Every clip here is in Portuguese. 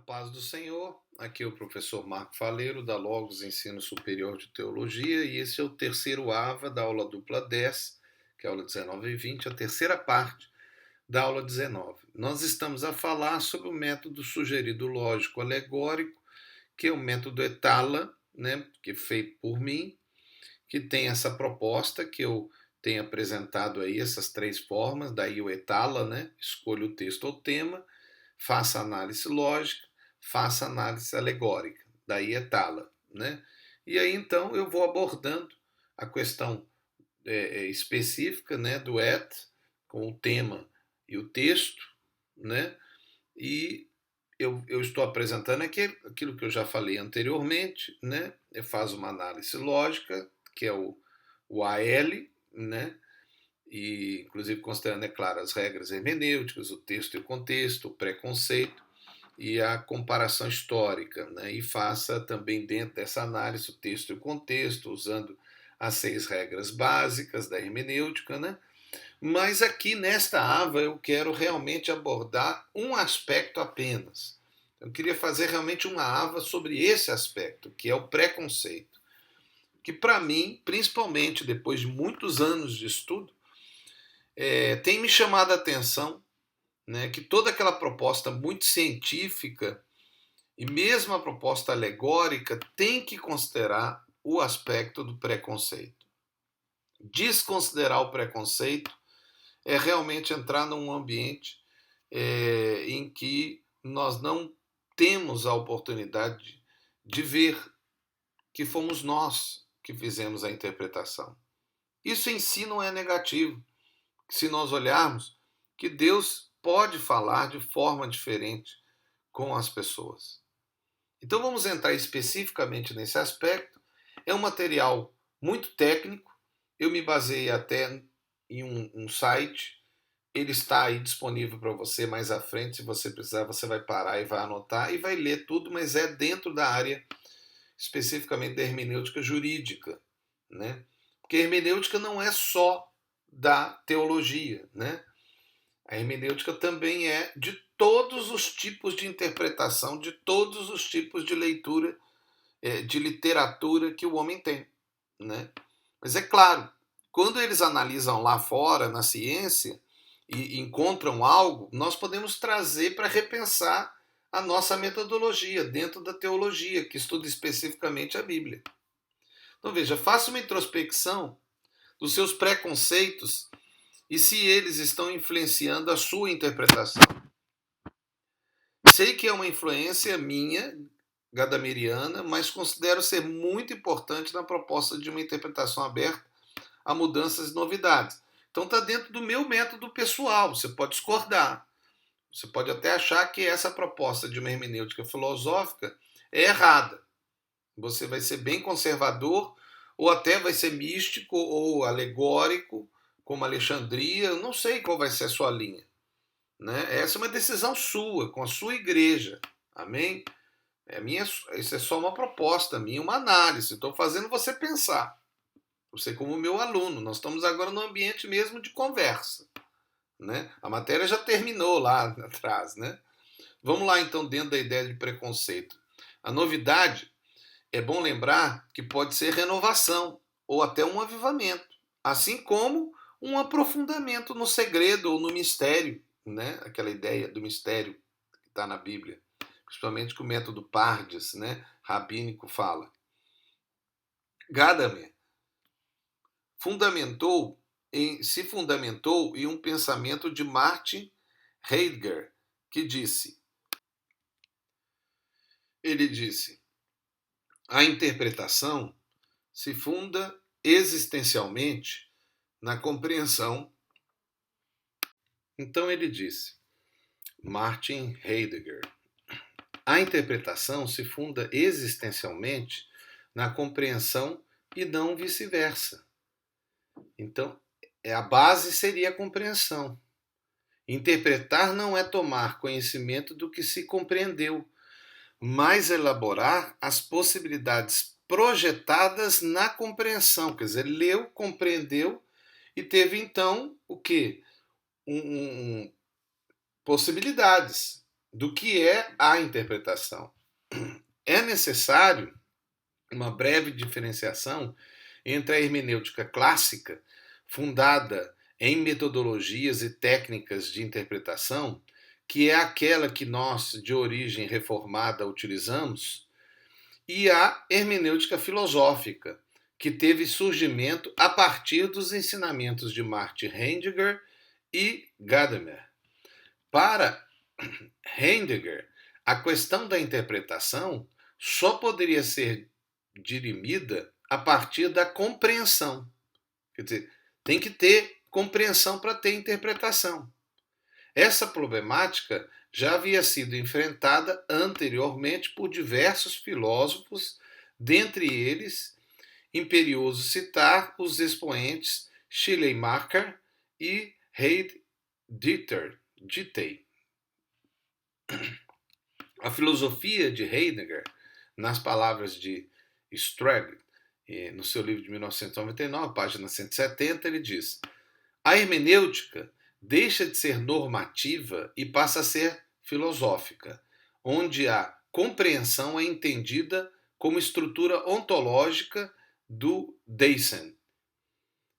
Paz do Senhor, aqui é o professor Marco Faleiro, da Logos Ensino Superior de Teologia, e esse é o terceiro AVA da aula dupla 10, que é a aula 19 e 20, a terceira parte da aula 19. Nós estamos a falar sobre o método sugerido lógico alegórico, que é o método Etala, né, que é feito por mim, que tem essa proposta que eu tenho apresentado aí, essas três formas, daí o Etala, né, escolha o texto ou tema, faça análise lógica, faça análise alegórica, daí Etala, né? E aí então eu vou abordando a questão específica, né, do et, com o tema e o texto, né? E eu estou apresentando aqui aquilo que eu já falei anteriormente, né? Eu faço uma análise lógica, que é o AL, né? E inclusive considerando, é claro, as regras hermenêuticas, o texto e o contexto, o preconceito e a comparação histórica, né? E faça também dentro dessa análise o texto e o contexto, usando as 6 regras básicas da hermenêutica, né? Mas aqui nesta AVA eu quero realmente abordar um aspecto apenas. Eu queria fazer realmente uma AVA sobre esse aspecto, que é o preconceito. Que para mim, principalmente depois de muitos anos de estudo, tem me chamado a atenção, né, que toda aquela proposta muito científica e mesmo a proposta alegórica tem que considerar o aspecto do preconceito. Desconsiderar o preconceito é realmente entrar num ambiente em que nós não temos a oportunidade de ver que fomos nós que fizemos a interpretação. Isso em si não é negativo, se nós olharmos que Deus pode falar de forma diferente com as pessoas. Então vamos entrar especificamente nesse aspecto. É um material muito técnico, eu me baseei até em um site, ele está aí disponível para você mais à frente, se você precisar você vai parar e vai anotar e vai ler tudo, mas é dentro da área especificamente da hermenêutica jurídica, né? Porque a hermenêutica não é só da teologia, né? A hermenêutica também é de todos os tipos de interpretação, de todos os tipos de leitura, de literatura que o homem tem, né? Mas é claro, quando eles analisam lá fora, na ciência, e encontram algo, nós podemos trazer para repensar a nossa metodologia dentro da teologia, que estuda especificamente a Bíblia. Então veja, faça uma introspecção dos seus preconceitos e se eles estão influenciando a sua interpretação. Sei que é uma influência minha, gadameriana, mas considero ser muito importante na proposta de uma interpretação aberta a mudanças e novidades. Então está dentro do meu método pessoal, você pode discordar. Você pode até achar que essa proposta de uma hermenêutica filosófica é errada. Você vai ser bem conservador, ou até vai ser místico ou alegórico, como Alexandria, eu não sei qual vai ser a sua linha. Né? Essa é uma decisão sua, com a sua igreja. Amém? Isso é só uma proposta minha, uma análise. Estou fazendo você pensar. Você como meu aluno. Nós estamos agora no ambiente mesmo de conversa. Né? A matéria já terminou lá atrás. Né? Vamos lá então dentro da ideia de preconceito. A novidade, é bom lembrar que pode ser renovação ou até um avivamento. Assim como um aprofundamento no segredo ou no mistério, né? Aquela ideia do mistério que está na Bíblia, principalmente que o método Pardes, né? Rabínico fala. Gadamer se fundamentou em um pensamento de Martin Heidegger, que ele disse, a interpretação se funda existencialmente na compreensão. Então ele disse, Martin Heidegger, a interpretação se funda existencialmente na compreensão e não vice-versa. Então, a base seria a compreensão. Interpretar não é tomar conhecimento do que se compreendeu, mas elaborar as possibilidades projetadas na compreensão. Quer dizer, leu, compreendeu e teve então o quê? Possibilidades. do que é a interpretação. É necessário uma breve diferenciação entre a hermenêutica clássica, fundada em metodologias e técnicas de interpretação, que é aquela que nós, de origem reformada, utilizamos, e a hermenêutica filosófica, que teve surgimento a partir dos ensinamentos de Martin Heidegger e Gadamer. Para Heidegger, a questão da interpretação só poderia ser dirimida a partir da compreensão. Quer dizer, tem que ter compreensão para ter interpretação. Essa problemática já havia sido enfrentada anteriormente por diversos filósofos, dentre eles, imperioso citar os expoentes Schleiermacher e Heydrich. A filosofia de Heidegger, nas palavras de Streg, no seu livro de 1999, página 170, ele diz: a hermenêutica deixa de ser normativa e passa a ser filosófica, onde a compreensão é entendida como estrutura ontológica do Dasein.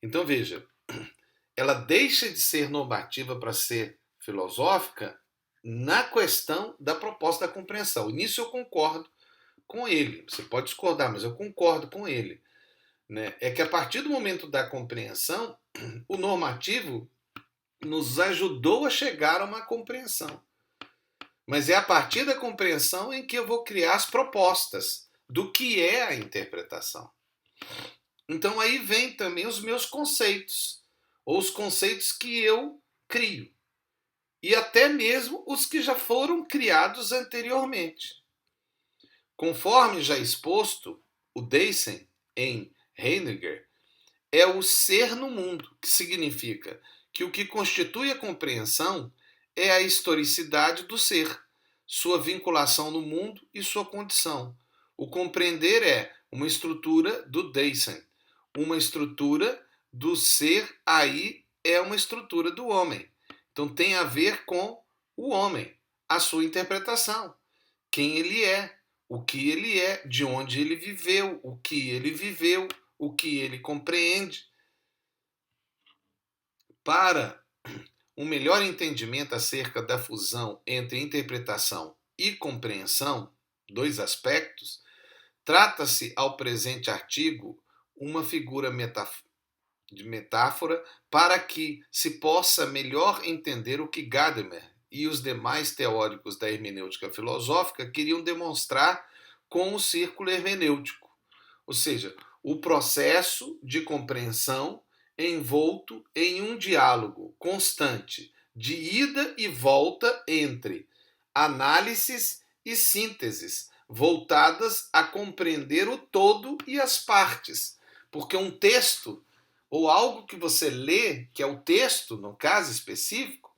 Então veja, ela deixa de ser normativa para ser filosófica na questão da proposta da compreensão. E nisso eu concordo com ele. Você pode discordar, mas eu concordo com ele. Né? É que a partir do momento da compreensão, o normativo nos ajudou a chegar a uma compreensão. Mas é a partir da compreensão em que eu vou criar as propostas do que é a interpretação. Então aí vem também os meus conceitos, ou os conceitos que eu crio, e até mesmo os que já foram criados anteriormente. Conforme já exposto, o Dasein, em Heidegger, é o ser no mundo, que significa que o que constitui a compreensão é a historicidade do ser, sua vinculação no mundo e sua condição. O compreender é uma estrutura do Dasein, uma estrutura do ser, aí é uma estrutura do homem. Então tem a ver com o homem, a sua interpretação, quem ele é, o que ele é, de onde ele viveu, o que ele compreende. Para um melhor entendimento acerca da fusão entre interpretação e compreensão, dois aspectos, trata-se ao presente artigo uma figura de metáfora para que se possa melhor entender o que Gadamer e os demais teóricos da hermenêutica filosófica queriam demonstrar com o círculo hermenêutico, ou seja, o processo de compreensão envolto em um diálogo constante de ida e volta entre análises e sínteses voltadas a compreender o todo e as partes, porque um texto ou algo que você lê, que é o texto, no caso específico,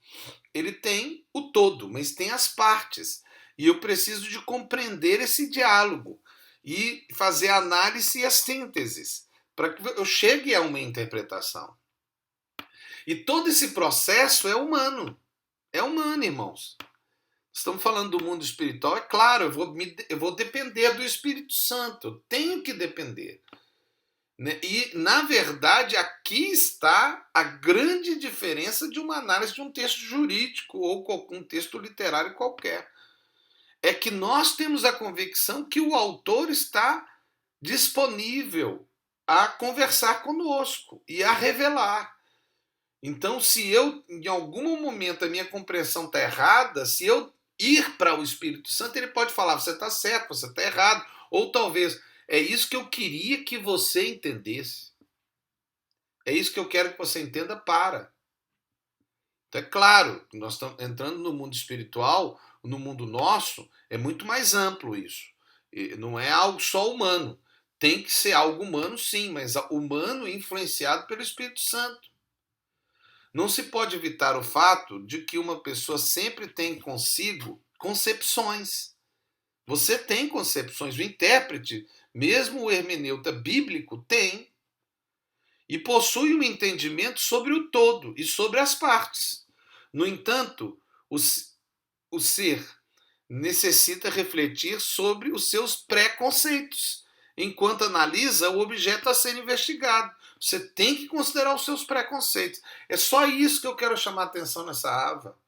ele tem o todo, mas tem as partes. E eu preciso de compreender esse diálogo e fazer a análise e as sínteses para que eu chegue a uma interpretação. E todo esse processo é humano. É humano, irmãos. Estamos falando do mundo espiritual, é claro, eu vou depender do Espírito Santo. Eu tenho que depender. E, na verdade, aqui está a grande diferença de uma análise de um texto jurídico ou um texto literário qualquer. É que nós temos a convicção que o autor está disponível a conversar conosco e a revelar. Então, se eu, em algum momento, a minha compreensão está errada, se eu ir para o Espírito Santo, ele pode falar, você está certo, você está errado, ou talvez, é isso que eu queria que você entendesse. É isso que eu quero que você entenda para. Então, é claro, nós estamos entrando no mundo espiritual, no mundo nosso, é muito mais amplo isso. Não é algo só humano. Tem que ser algo humano, sim, mas humano influenciado pelo Espírito Santo. Não se pode evitar o fato de que uma pessoa sempre tem consigo concepções. Você tem concepções, o intérprete, mesmo o hermeneuta bíblico, tem. E possui um entendimento sobre o todo e sobre as partes. No entanto, o ser necessita refletir sobre os seus preconceitos, enquanto analisa o objeto a ser investigado. Você tem que considerar os seus preconceitos. É só isso que eu quero chamar a atenção nessa ava.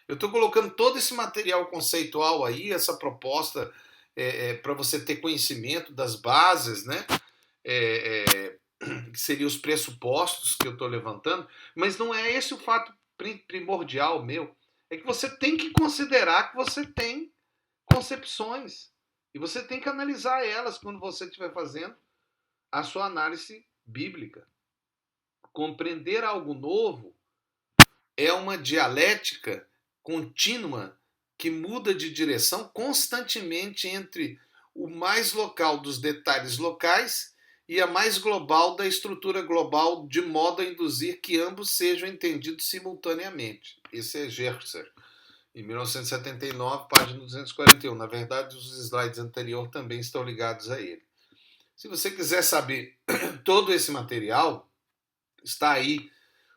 Eu estou colocando todo esse material conceitual aí, essa proposta, para você ter conhecimento das bases, né? Que seriam os pressupostos que eu estou levantando, mas não é esse o fato primordial meu. É que você tem que considerar que você tem concepções e você tem que analisar elas quando você estiver fazendo a sua análise bíblica. Compreender algo novo é uma dialética contínua que muda de direção constantemente entre o mais local dos detalhes locais e a mais global da estrutura global, de modo a induzir que ambos sejam entendidos simultaneamente. Esse é Gerser, em 1979, página 241. Na verdade, os slides anteriores também estão ligados a ele. Se você quiser saber todo esse material, está aí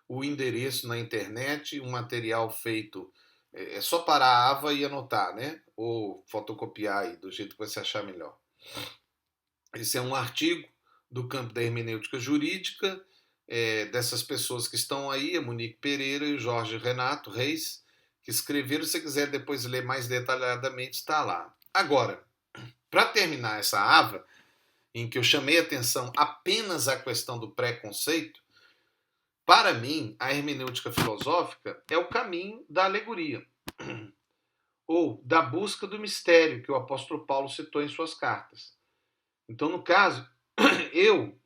o endereço na internet, um material feito, é só parar a ava e anotar, né? Ou fotocopiar aí, do jeito que você achar melhor. Esse é um artigo do campo da hermenêutica jurídica, dessas pessoas que estão aí, a Monique Pereira e o Jorge Renato Reis, que escreveram. Se você quiser depois ler mais detalhadamente, está lá. Agora, para terminar essa ava, em que eu chamei atenção apenas à questão do preconceito, para mim, a hermenêutica filosófica é o caminho da alegoria, ou da busca do mistério, que o apóstolo Paulo citou em suas cartas. Então, no caso, eu,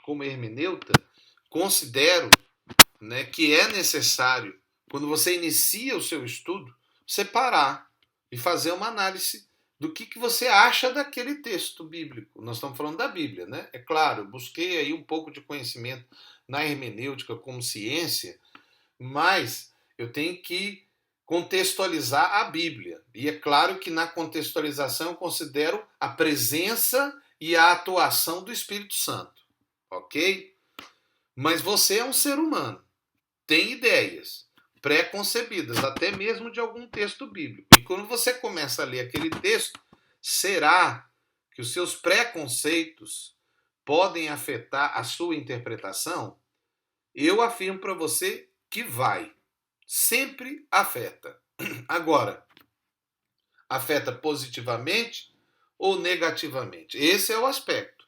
como hermeneuta, considero, né, que é necessário, quando você inicia o seu estudo, você parar e fazer uma análise do que você acha daquele texto bíblico. Nós estamos falando da Bíblia, né? É claro, eu busquei aí um pouco de conhecimento na hermenêutica como ciência, mas eu tenho que contextualizar a Bíblia. E é claro que na contextualização eu considero a presença e a atuação do Espírito Santo, ok? Mas você é um ser humano, tem ideias pré-concebidas, até mesmo de algum texto bíblico. E quando você começa a ler aquele texto, será que os seus preconceitos podem afetar a sua interpretação? Eu afirmo para você que vai. Sempre afeta. Agora, afeta positivamente ou negativamente? Esse é o aspecto,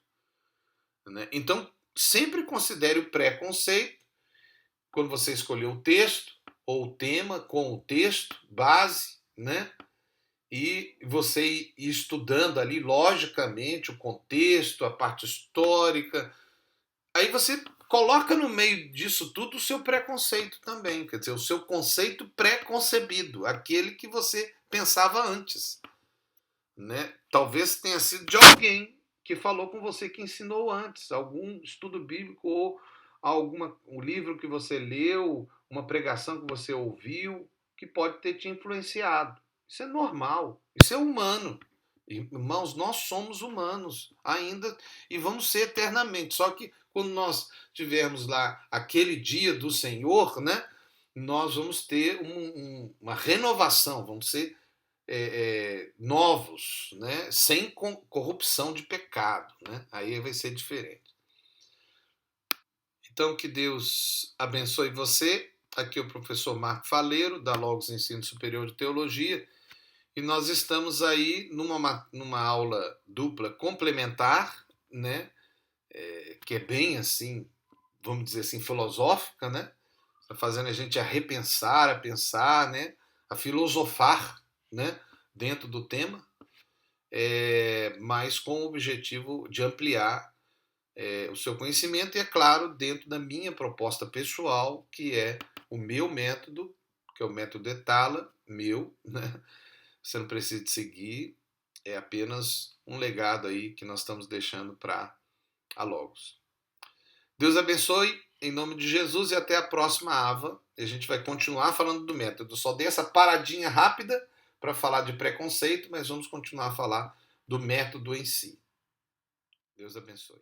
né? Então, sempre considere o preconceito quando você escolher o texto ou o tema com o texto base, né? E você ir estudando ali logicamente o contexto, a parte histórica. Aí você coloca no meio disso tudo o seu preconceito também, quer dizer, o seu conceito pré-concebido, aquele que você pensava antes, né? Talvez tenha sido de alguém que falou com você, que ensinou antes, algum estudo bíblico ou um livro que você leu, uma pregação que você ouviu, que pode ter te influenciado. Isso é normal, isso é humano. Irmãos, nós somos humanos ainda e vamos ser eternamente. Só que quando nós tivermos lá aquele dia do Senhor, né, nós vamos ter uma renovação, vamos ser novos, né, sem corrupção de pecado. Né? Aí vai ser diferente. Então, que Deus abençoe você. Aqui é o professor Marco Faleiro, da Logos Ensino Superior de Teologia. E nós estamos aí numa aula dupla complementar, né? Que é bem assim, vamos dizer assim, filosófica, né? Está fazendo a gente a repensar, a pensar, né? A filosofar, né? Dentro do tema, mas com o objetivo de ampliar o seu conhecimento e, é claro, dentro da minha proposta pessoal, que é o meu método, que é o método Etala, meu, né? Você não precisa de seguir, é apenas um legado aí que nós estamos deixando para a Logos. Deus abençoe, em nome de Jesus, e até a próxima ava. A gente vai continuar falando do método. Só dei essa paradinha rápida para falar de preconceito, mas vamos continuar a falar do método em si. Deus abençoe.